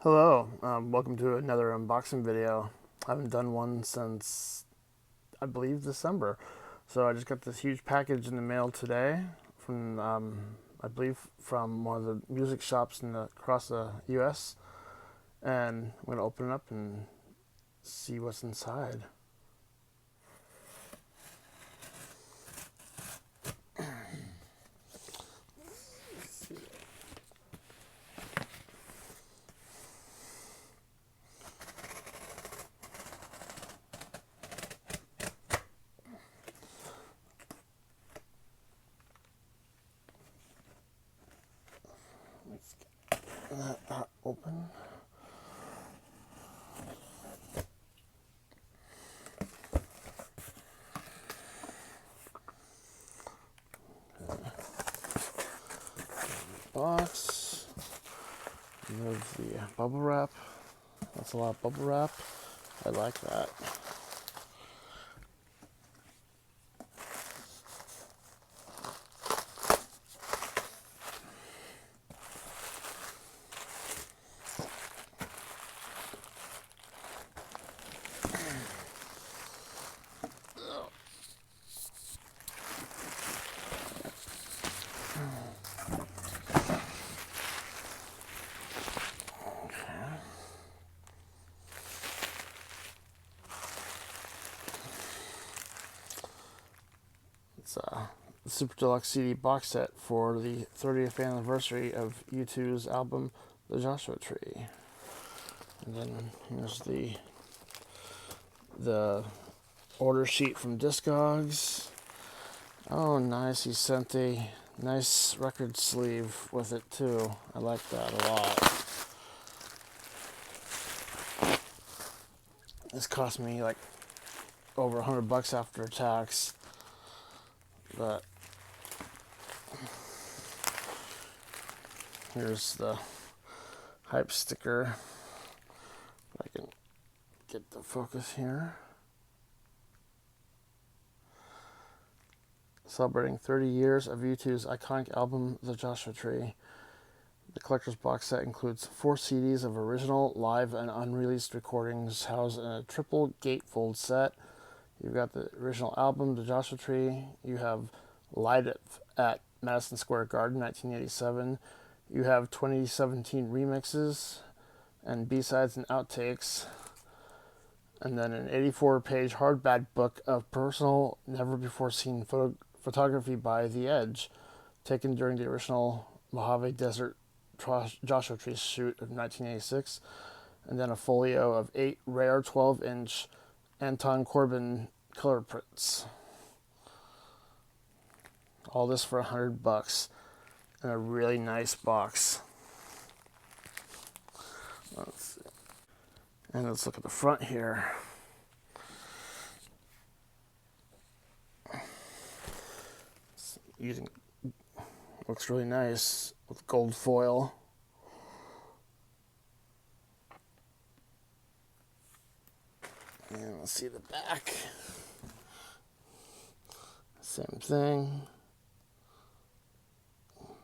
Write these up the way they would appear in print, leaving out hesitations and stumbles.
Hello, welcome to another unboxing video. I haven't done one since, I believe, December. So I just got this huge package in the mail today from, I believe, from one of the music shops across the U.S. And I'm going to open it up and see what's inside. Let's get that open. Box. Remove the bubble wrap. That's a lot of bubble wrap. I like that. It's a Super Deluxe CD box set for the 30th anniversary of U2's album, The Joshua Tree. And then here's the order sheet from Discogs. Oh, nice. He sent a nice record sleeve with it, too. I like that a lot. This cost me like over $100 after tax. But here's the hype sticker. If I can get the focus here. Celebrating 30 years of U2's iconic album, The Joshua Tree. The collector's box set includes 4 CDs of original, live, and unreleased recordings housed in a triple gatefold set. You've got the original album, The Joshua Tree. You have Light at Madison Square Garden, 1987. You have 2017 remixes and B-sides and outtakes. And then an 84-page hardback book of personal, never-before-seen photography by The Edge, taken during the original Mojave Desert Joshua Tree shoot of 1986. And then a folio of 8 rare 12-inch Anton Corbijn color prints. All this for $100 in a really nice box. Let's see. And let's look at the front here. Looks really nice with gold foil. And let's see the back. Same thing.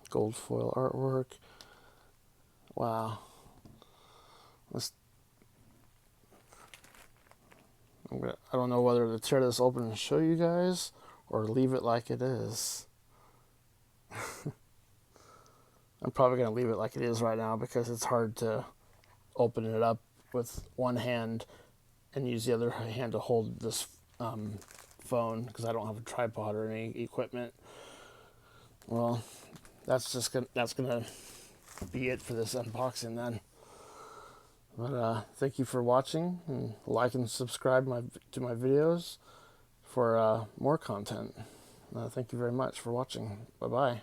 Gold foil artwork. Wow. I don't know whether to tear this open and show you guys or leave it like it is. I'm probably going to leave it like it is right now because it's hard to open it up with one hand and use the other hand to hold this phone because I don't have a tripod or any equipment. Well, that's gonna be it for this unboxing then. But thank you for watching, and like and subscribe to my videos for more content. Thank you very much for watching. Bye bye.